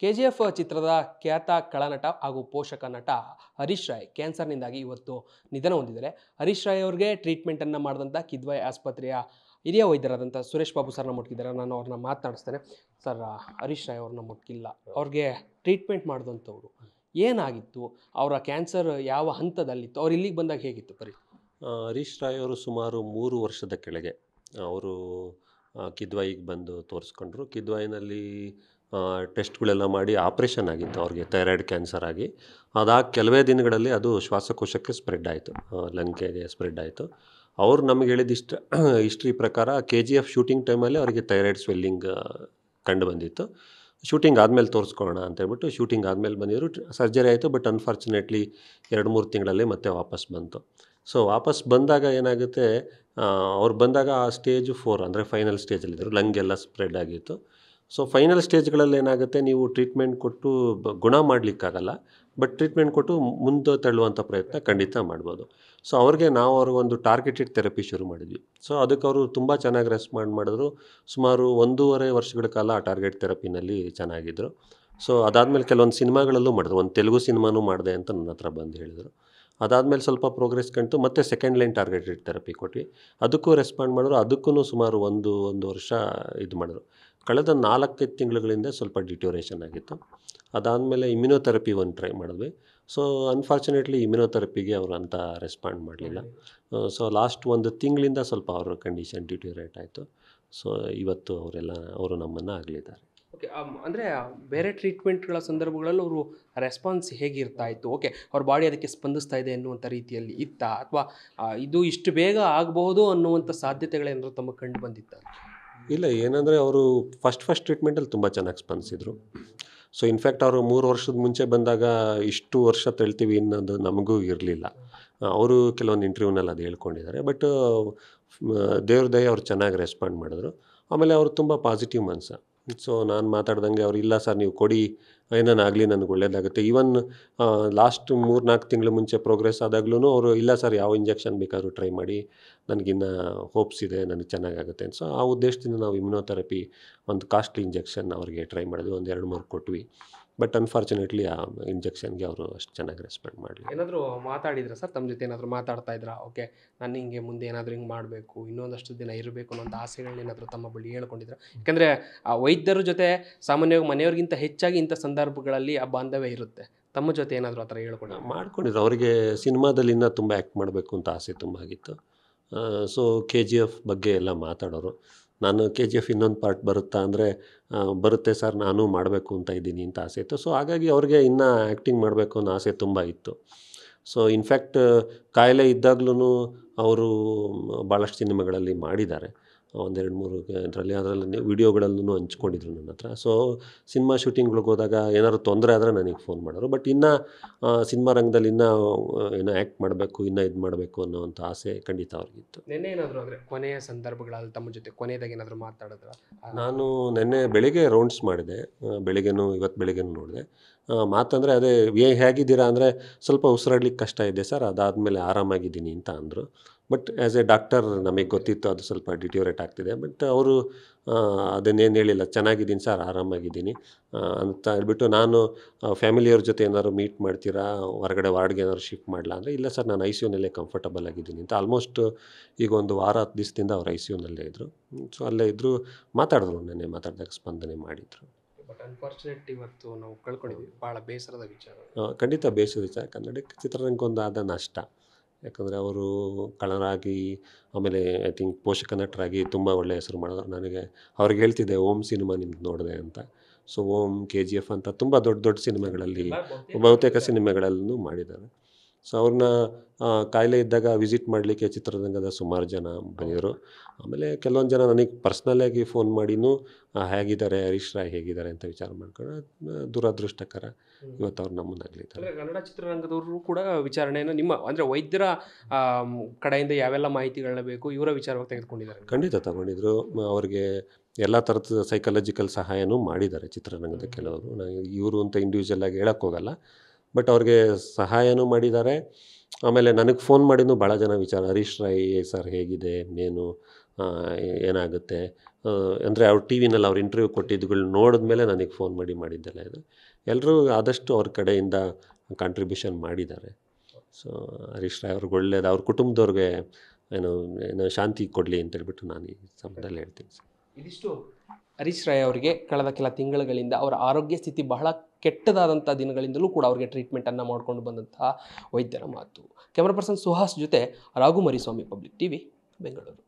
KGF ಚಿತ್ರದ ಖ್ಯಾತ ಖಳನಟ ಹಾಗೂ ಪೋಷಕ ನಟ ಹರೀಶ್ ರಾಯ್ ಕ್ಯಾನ್ಸರ್ನಿಂದಾಗಿ ಇವತ್ತು ನಿಧನ ಹೊಂದಿದ್ದಾರೆ. ಹರೀಶ್ ರಾಯ್ ಅವರಿಗೆ ಟ್ರೀಟ್ಮೆಂಟನ್ನು ಮಾಡಿದಂಥ ಕಿದ್ವಾಯಿ ಆಸ್ಪತ್ರೆಯ ಹಿರಿಯ ವೈದ್ಯರಾದಂಥ ಸುರೇಶ್ ಬಾಬು ಸರ್ನ ಮುಟ್ಕಿದ್ದಾರೆ. ನಾನು ಅವ್ರನ್ನ ಮಾತನಾಡಿಸ್ತೇನೆ. ಸರ್, ಹರೀಶ್ ರಾಯ್ ಅವ್ರನ್ನ ಮುಟ್ಕಿಲ್ಲ, ಅವ್ರಿಗೆ ಟ್ರೀಟ್ಮೆಂಟ್ ಮಾಡಿದಂಥವ್ರು ಏನಾಗಿತ್ತು, ಅವರ ಕ್ಯಾನ್ಸರ್ ಯಾವ ಹಂತದಲ್ಲಿತ್ತು, ಅವ್ರು ಇಲ್ಲಿಗೆ ಬಂದಾಗ ಹೇಗಿತ್ತು ಹರೀಶ್ ರಾಯ್ ಅವರು ಸುಮಾರು 3 ವರ್ಷದ ಕೆಳಗೆ ಅವರು ಕಿದ್ವಾಯಿಗೆ ಬಂದು ತೋರಿಸ್ಕೊಂಡ್ರು. ಕಿದ್ವಾಯಿನಲ್ಲಿ ಟೆಸ್ಟ್ಗಳೆಲ್ಲ ಮಾಡಿ ಆಪ್ರೇಷನ್ ಆಗಿತ್ತು ಅವ್ರಿಗೆ, ಥೈರಾಯ್ಡ್ ಕ್ಯಾನ್ಸರ್ ಆಗಿ. ಅದಾದ ಕೆಲವೇ ದಿನಗಳಲ್ಲಿ ಅದು ಶ್ವಾಸಕೋಶಕ್ಕೆ ಸ್ಪ್ರೆಡ್ ಆಯಿತು, ಲಂಗ್ಗೆ ಸ್ಪ್ರೆಡ್ ಆಯಿತು. ಅವ್ರು ನಮಗೆ ಹೇಳಿದ ಹಿಸ್ಟ್ರಿ ಪ್ರಕಾರ KGF ಶೂಟಿಂಗ್ ಟೈಮಲ್ಲಿ ಅವರಿಗೆ ಥೈರಾಯ್ಡ್ ಸ್ವೆಲ್ಲಿಂಗ್ ಕಂಡು ಬಂದಿತ್ತು. ಶೂಟಿಂಗ್ ಆದಮೇಲೆ ತೋರಿಸ್ಕೊಳ್ಳೋಣ ಅಂತೇಳ್ಬಿಟ್ಟು ಶೂಟಿಂಗ್ ಆದಮೇಲೆ ಬಂದಿದ್ರು. ಸರ್ಜರಿ ಆಯಿತು, ಬಟ್ ಅನ್ಫಾರ್ಚುನೇಟ್ಲಿ 2-3 ತಿಂಗಳಲ್ಲಿ ಮತ್ತೆ ವಾಪಸ್ ಬಂತು. ಸೊ ವಾಪಸ್ ಬಂದಾಗ ಏನಾಗುತ್ತೆ, ಅವ್ರು ಬಂದಾಗ ಸ್ಟೇಜ್ 4 ಅಂದರೆ ಫೈನಲ್ ಸ್ಟೇಜಲ್ಲಿದ್ದರು, ಲಂಗೆಲ್ಲ ಸ್ಪ್ರೆಡ್ ಆಗಿತ್ತು. ಸೊ ಫೈನಲ್ ಸ್ಟೇಜ್ಗಳಲ್ಲಿ ಏನಾಗುತ್ತೆ, ನೀವು ಟ್ರೀಟ್ಮೆಂಟ್ ಕೊಟ್ಟು ಗುಣ ಮಾಡಲಿಕ್ಕಾಗಲ್ಲ, ಬಟ್ ಟ್ರೀಟ್ಮೆಂಟ್ ಕೊಟ್ಟು ಮುಂದೆ ತಳ್ಳುವಂಥ ಪ್ರಯತ್ನ ಖಂಡಿತ ಮಾಡ್ಬೋದು. ಸೊ ಅವ್ರಿಗೊಂದು ಟಾರ್ಗೆಟೆಡ್ ಥೆರಪಿ ಶುರು ಮಾಡಿದ್ವಿ. ಸೊ ಅದಕ್ಕೆ ಅವರು ತುಂಬ ಚೆನ್ನಾಗಿ ರೆಸ್ಪಾಂಡ್ ಮಾಡಿದ್ರು. ಸುಮಾರು 1.5 ವರ್ಷಗಳ ಕಾಲ ಆ ಟಾರ್ಗೆಟ್ ಥೆರಪಿನಲ್ಲಿ ಚೆನ್ನಾಗಿದ್ದರು. ಸೊ ಅದಾದಮೇಲೆ ಕೆಲವೊಂದು ಸಿನಿಮಾಗಳಲ್ಲೂ ಮಾಡಿದ್ರು, ಒಂದು ತೆಲುಗು ಸಿನಿಮಾನೂ ಮಾಡಿದೆ ಅಂತ ನನ್ನ ಹತ್ರ ಬಂದು ಹೇಳಿದರು. ಅದಾದಮೇಲೆ ಸ್ವಲ್ಪ ಪ್ರೋಗ್ರೆಸ್ ಕಂಡು ಮತ್ತೆ ಸೆಕೆಂಡ್ ಲೈನ್ ಟಾರ್ಗೆಟೆಡ್ ಥೆರಪಿ ಕೊಟ್ವಿ. ಅದಕ್ಕೂ ರೆಸ್ಪಾಂಡ್ ಮಾಡಿದ್ರು. ಅದಕ್ಕೂ ಸುಮಾರು ಒಂದು ವರ್ಷ ಇದು ಮಾಡಿದ್ರು. ಕಳೆದ 4-5 ತಿಂಗಳುಗಳಿಂದ ಸ್ವಲ್ಪ ಡಿಟ್ಯೂರೇಷನ್ ಆಗಿತ್ತು. ಅದಾದಮೇಲೆ ಇಮ್ಯುನೋಥೆರಪಿ ಒಂದು ಟ್ರೈ ಮಾಡಿದ್ವಿ. ಸೊ ಅನ್ಫಾರ್ಚುನೇಟ್ಲಿ ಇಮ್ಯುನೋಥೆರಪಿಗೆ ಅವರು ಅಂತ ರೆಸ್ಪಾಂಡ್ ಮಾಡಲಿಲ್ಲ. ಸೊ ಲಾಸ್ಟ್ 1 ತಿಂಗಳಿಂದ ಸ್ವಲ್ಪ ಅವರ ಕಂಡೀಷನ್ ಡಿಟ್ಯೂರೇಟ್ ಆಯಿತು. ಸೊ ಇವತ್ತು ಅವರು ನಮ್ಮನ್ನು ಆಗಲಿದ್ದಾರೆ. ಓಕೆ, ಅಂದರೆ ಬೇರೆ ಟ್ರೀಟ್ಮೆಂಟ್ಗಳ ಸಂದರ್ಭಗಳಲ್ಲಿ ಅವರು ರೆಸ್ಪಾನ್ಸ್ ಹೇಗಿರ್ತಾ ಇತ್ತು? ಓಕೆ, ಅವ್ರ ಬಾಡಿ ಅದಕ್ಕೆ ಸ್ಪಂದಿಸ್ತಾ ಇದೆ ಅನ್ನುವಂಥ ರೀತಿಯಲ್ಲಿ ಇತ್ತಾ, ಅಥವಾ ಇದು ಇಷ್ಟು ಬೇಗ ಆಗಬಹುದು ಅನ್ನುವಂಥ ಸಾಧ್ಯತೆಗಳೇನಾದ್ರು ತಮಗೆ ಕಂಡು ಬಂದಿತ್ತ? ಇಲ್ಲ, ಏನಂದರೆ ಅವರು ಫಸ್ಟ್ ಟ್ರೀಟ್ಮೆಂಟಲ್ಲಿ ತುಂಬ ಚೆನ್ನಾಗಿ ಸ್ಪಂದಿಸಿದರು. ಸೊ ಇನ್ಫ್ಯಾಕ್ಟ್ ಅವರು 3 ವರ್ಷದ ಮುಂಚೆ ಬಂದಾಗ ಇಷ್ಟು ವರ್ಷ ತಳ್ತೀವಿ ಅನ್ನೋದು ನಮಗೂ ಇರಲಿಲ್ಲ. ಅವರು ಕೆಲವೊಂದು ಇಂಟರ್ವ್ಯೂನಲ್ಲಿ ಅದು ಹೇಳ್ಕೊಂಡಿದ್ದಾರೆ. ಬಟ್ ದೇವ್ರ ದಯೆ ಅವ್ರು ಚೆನ್ನಾಗಿ ರೆಸ್ಪಾಂಡ್ ಮಾಡಿದ್ರು. ಆಮೇಲೆ ಅವರು ತುಂಬ ಪಾಸಿಟಿವ್ ಮನಸ್ಸು. ಸೊ ನಾನು ಮಾತಾಡ್ದಂಗೆ ಅವ್ರು, ಇಲ್ಲ ಸರ್ ನೀವು ಕೊಡಿ, ಏನಾಗಲಿ ನನಗೆ ಒಳ್ಳೇದಾಗುತ್ತೆ. ಈವನ್ ಲಾಸ್ಟ್ 3-4 ತಿಂಗಳ ಮುಂಚೆ ಪ್ರೋಗ್ರೆಸ್ ಆದಾಗ್ಲೂ ಅವರು, ಇಲ್ಲ ಸರ್ ಯಾವ ಇಂಜೆಕ್ಷನ್ ಬೇಕಾದ್ರೂ ಟ್ರೈ ಮಾಡಿ, ನನಗಿನ್ನ ಹೋಪ್ಸ್ ಇದೆ, ನನಗೆ ಚೆನ್ನಾಗಾಗುತ್ತೆ. ಸೊ ಆ ಉದ್ದೇಶದಿಂದ ನಾವು ಇಮ್ಯುನೋಥೆರಪಿ ಒಂದು ಕಾಸ್ಟ್ಲಿ ಇಂಜೆಕ್ಷನ್ ಅವ್ರಿಗೆ ಟ್ರೈ ಮಾಡಿದ್ವಿ, ಒಂದು 2-3 ಕೊಟ್ವಿ. ಬಟ್ ಅನ್ಫಾರ್ಚುನೇಟ್ಲಿ ಆ ಇಂಜೆಕ್ಷನ್ಗೆ ಅವರು ಅಷ್ಟು ಚೆನ್ನಾಗಿ ರೆಸ್ಪಾಂಡ್ ಮಾಡಲಿ. ಏನಾದರೂ ಮಾತಾಡಿದ್ರ ಸರ್ ತಮ್ಮ ಜೊತೆ? ಏನಾದರೂ ಮಾತಾಡ್ತಾ ಇದ್ರಾ? ಓಕೆ, ನಾನು ಹಿಂಗೆ ಮುಂದೆ ಏನಾದರೂ ಹಿಂಗೆ ಮಾಡಬೇಕು, ಇನ್ನೊಂದಷ್ಟು ದಿನ ಇರಬೇಕು ಅನ್ನೋಂಥ ಆಸೆಗಳನ್ನೇನಾದರೂ ತಮ್ಮ ಬಳಿ ಹೇಳ್ಕೊಂಡಿದ್ರ? ಯಾಕಂದರೆ ಆ ವೈದ್ಯರ ಜೊತೆ ಸಾಮಾನ್ಯವಾಗಿ ಮನೆಯವ್ರಿಗಿಂತ ಹೆಚ್ಚಾಗಿ ಇಂಥ ಸಂದರ್ಭಗಳಲ್ಲಿ ಆ ಬಾಂಧವ್ಯ ಇರುತ್ತೆ. ತಮ್ಮ ಜೊತೆ ಏನಾದರೂ ಆ ಥರ ಮಾಡ್ಕೊಂಡಿದ್ರು. ಅವರಿಗೆ ಸಿನಿಮಾದಲ್ಲಿ ಇನ್ನೂ ತುಂಬ ಆ್ಯಕ್ಟ್ ಮಾಡಬೇಕು ಅಂತ ಆಸೆ ತುಂಬ ಆಗಿತ್ತು. ಸೊ KGF ಬಗ್ಗೆ ಎಲ್ಲ ಮಾತಾಡೋರು. ನಾನು KGF ಇನ್ನೊಂದು ಪಾರ್ಟ್ ಬರುತ್ತಾ ಅಂದರೆ, ಬರುತ್ತೆ ಸರ್, ನಾನು ಮಾಡಬೇಕು ಅಂತ ಇದ್ದೀನಿ ಅಂತ ಆಸೆ ಇತ್ತು. ಸೊ ಹಾಗಾಗಿ ಅವ್ರಿಗೆ ಇನ್ನೂ ಆ್ಯಕ್ಟಿಂಗ್ ಮಾಡಬೇಕು ಅನ್ನೋ ಆಸೆ ತುಂಬ ಇತ್ತು. ಸೊ ಇನ್ಫ್ಯಾಕ್ಟ್ ಕಾಯಿಲೆ ಇದ್ದಾಗ್ಲೂ ಅವರು ಭಾಳಷ್ಟು ಸಿನಿಮಾಗಳಲ್ಲಿ ಮಾಡಿದ್ದಾರೆ. 1-2-3 ಅದರಲ್ಲಿ ವೀಡಿಯೋಗಳಲ್ಲೂ ಹಂಚ್ಕೊಂಡಿದ್ರು ನನ್ನ ಹತ್ರ. ಸೊ ಸಿನಿಮಾ ಶೂಟಿಂಗ್ಗಳಿಗೆ ಹೋದಾಗ ಏನಾದ್ರು ತೊಂದರೆ ಆದರೆ ನನಗೆ ಫೋನ್ ಮಾಡೋರು. ಬಟ್ ಇನ್ನೂ ಸಿನಿಮಾ ರಂಗದಲ್ಲಿ ಇನ್ನೂ ಏನೋ ಆ್ಯಕ್ಟ್ ಮಾಡಬೇಕು, ಇನ್ನೂ ಇದು ಮಾಡಬೇಕು ಅನ್ನೋವಂಥ ಆಸೆ ಖಂಡಿತ ಅವ್ರಿಗಿತ್ತು. ನೆನ್ನೆ ಏನಾದರೂ ಅಂದರೆ ಕೊನೆಯ ಸಂದರ್ಭಗಳಲ್ಲಿ ತಮ್ಮ ಜೊತೆ ಕೊನೆಯದಾಗಿ ಏನಾದರೂ ಮಾತಾಡಿದ್ರ? ನಾನು ನೆನ್ನೆ ಬೆಳಿಗ್ಗೆ ರೌಂಡ್ಸ್ ಮಾಡಿದೆ, ಇವತ್ತು ಬೆಳಿಗ್ಗೆನೂ ನೋಡಿದೆ. ಮಾತಂದರೆ ಅದೇ, ಹೇಗಿದ್ದೀರಾ ಅಂದರೆ, ಸ್ವಲ್ಪ ಉಸಿರಾಡ್ಲಿಕ್ಕೆ ಕಷ್ಟ ಇದೆ ಸರ್, ಅದಾದಮೇಲೆ ಆರಾಮಾಗಿದ್ದೀನಿ ಅಂತ ಅಂದರು. ಬಟ್ ಆ್ಯಸ್ ಎ ಡಾಕ್ಟರ್ ನಮಗೆ ಗೊತ್ತಿತ್ತು ಅದು ಸ್ವಲ್ಪ ಡಿಟ್ಯೂರೇಟ್ ಆಗ್ತಿದೆ. ಬಟ್ ಅವರು ಅದನ್ನೇನು ಹೇಳಿಲ್ಲ, ಚೆನ್ನಾಗಿದ್ದೀನಿ ಸರ್, ಆರಾಮಾಗಿದ್ದೀನಿ ಅಂತ ಹೇಳ್ಬಿಟ್ಟು, ನಾನು ಫ್ಯಾಮಿಲಿಯವ್ರ ಜೊತೆ ಏನಾದ್ರು ಮೀಟ್ ಮಾಡ್ತೀರಾ, ಹೊರಗಡೆ ವಾರ್ಡ್ಗೆ ಏನಾದ್ರು ಶಿಫ್ಟ್ ಮಾಡಲ ಅಂದರೆ, ಇಲ್ಲ ಸರ್ ನಾನು ICUನಲ್ಲೇ ಕಂಫರ್ಟಬಲ್ ಆಗಿದ್ದೀನಿ ಅಂತ. ಆಲ್ಮೋಸ್ಟ್ ಈಗ 1 ವಾರ 10 ದಿವಸದಿಂದ ಅವ್ರು ICUನಲ್ಲೇ ಇದ್ದರು. ಸೊ ಅಲ್ಲೇ ಇದ್ದರು, ಮಾತಾಡಿದ್ರು. ನೆನ್ನೆ ಮಾತಾಡಿದಾಗ ಸ್ಪಂದನೆ ಮಾಡಿದರು. ಬಟ್ ಅನ್ಫಾರ್ಚುನೇಟ್ ಇವತ್ತು ನಾವು ಕಳ್ಕೊಂಡಿದ್ವಿ, ಭಾಳ ಬೇಸರದ ವಿಚಾರ. ಖಂಡಿತ ಬೇಸರದ ವಿಚಾರ. ಕನ್ನಡ ಚಿತ್ರರಂಗಕ್ಕೊಂದು ಆದ ನಷ್ಟ. ಯಾಕಂದರೆ ಅವರು ಕಳರಾಗಿ, ಆಮೇಲೆ ಐ ಥಿಂಕ್ ಪೋಷಕ ನಟರಾಗಿ ತುಂಬ ಒಳ್ಳೆಯ ಹೆಸರು ಮಾಡಿದ್ರು. ನನಗೆ ಅವ್ರಿಗೆ ಹೇಳ್ತಿದ್ದೆ, ಓಮ್ ಸಿನಿಮಾ ನಿಮ್ದು ನೋಡಿದೆ ಅಂತ. ಸೊ ಓಮ್, KGF ಅಂತ ತುಂಬ ದೊಡ್ಡ ಸಿನಿಮಾಗಳಲ್ಲಿ, ಬಹುತೇಕ ಸಿನಿಮಾಗಳಲ್ಲೂ ಮಾಡಿದ್ದಾರೆ. ಸೊ ಅವ್ರನ್ನ ಕಾಯಿಲೆ ಇದ್ದಾಗ ವಿಸಿಟ್ ಮಾಡಲಿಕ್ಕೆ ಚಿತ್ರರಂಗದ ಸುಮಾರು ಜನ ಬಂದಿದ್ದರು. ಆಮೇಲೆ ಕೆಲವೊಂದು ಜನ ನನಗೆ ಪರ್ಸ್ನಲಾಗಿ ಫೋನ್ ಮಾಡಿನೂ ಹೇಗಿದ್ದಾರೆ, ಹರೀಶ್ ರಾಯ್ ಹೇಗಿದ್ದಾರೆ ಅಂತ ವಿಚಾರ ಮಾಡ್ಕೊಂಡು, ದುರದೃಷ್ಟಕರ ಇವತ್ತು ಅವ್ರು ನಮ್ಮನ್ನಾಗಲಿದ್ದಾರೆ. ಕನ್ನಡ ಚಿತ್ರರಂಗದವರು ಕೂಡ ವಿಚಾರಣೆಯನ್ನು ನಿಮ್ಮ ಅಂದರೆ ವೈದ್ಯರ ಕಡೆಯಿಂದ ಯಾವೆಲ್ಲ ಮಾಹಿತಿಗಳನ್ನ ಬೇಕು ಇವರ ವಿಚಾರವಾಗಿ ತೆಗೆದುಕೊಂಡಿದ್ದಾರೆ? ಖಂಡಿತ ತಗೊಂಡಿದ್ರು. ಅವ್ರಿಗೆ ಎಲ್ಲ ಥರದ ಸೈಕಾಲಜಿಕಲ್ ಸಹಾಯನೂ ಮಾಡಿದ್ದಾರೆ ಚಿತ್ರರಂಗದ ಕೆಲವರು. ಇವರು ಅಂತ ಇಂಡಿವಿಜುವಲ್ ಆಗಿ ಹೇಳೋಕ್ಕೋಗಲ್ಲ, ಬಟ್ ಅವ್ರಿಗೆ ಸಹಾಯನೂ ಮಾಡಿದ್ದಾರೆ. ಆಮೇಲೆ ನನಗೆ ಫೋನ್ ಮಾಡಿನೂ ಭಾಳ ಜನ ಹರೀಶ್ ರಾಯ್ ಸರ್ ಹೇಗಿದೆ, ಏನು ಏನಾಗುತ್ತೆ ಅಂದರೆ ಅವ್ರು ಟಿ ವಿನಲ್ಲಿ ಅವ್ರು ಇಂಟರ್ವ್ಯೂ ಕೊಟ್ಟಿದ್ದುಗಳು ನೋಡಿದ್ಮೇಲೆ ನನಗೆ ಫೋನ್ ಮಾಡಿದ್ದೆಲ್ಲ ಇದು. ಎಲ್ಲರೂ ಆದಷ್ಟು ಅವ್ರ ಕಡೆಯಿಂದ ಕಾಂಟ್ರಿಬ್ಯೂಷನ್ ಮಾಡಿದ್ದಾರೆ. ಸೊ ಹರೀಶ್ ರಾಯ್ ಅವ್ರಿಗೆ ಒಳ್ಳೇದು, ಅವ್ರ ಕುಟುಂಬದವ್ರಿಗೆ ಏನೋ ಶಾಂತಿ ಕೊಡಲಿ ಅಂತೇಳ್ಬಿಟ್ಟು ನಾನು ಈ ಸಮಯದಲ್ಲಿ ಹೇಳ್ತೀನಿ ಸರ್. ಇದಿಷ್ಟು ಹರೀಶ್ ರಾಯ್ ಅವರಿಗೆ ಕಳೆದ ಕೆಲ ತಿಂಗಳುಗಳಿಂದ ಅವರ ಆರೋಗ್ಯ ಸ್ಥಿತಿ ಬಹಳ ಕೆಟ್ಟದಾದಂಥ ದಿನಗಳಿಂದಲೂ ಕೂಡ ಅವರಿಗೆ ಟ್ರೀಟ್ಮೆಂಟನ್ನು ಮಾಡಿಕೊಂಡು ಬಂದಂತಹ ವೈದ್ಯರ ಮಾತು. ಕ್ಯಾಮರಾ ಪರ್ಸನ್ ಸುಹಾಸ್ ಜೊತೆ ರಾಘು ಮರಿಸ್ವಾಮಿ, ಪಬ್ಲಿಕ್ ಟಿವಿ, ಬೆಂಗಳೂರು.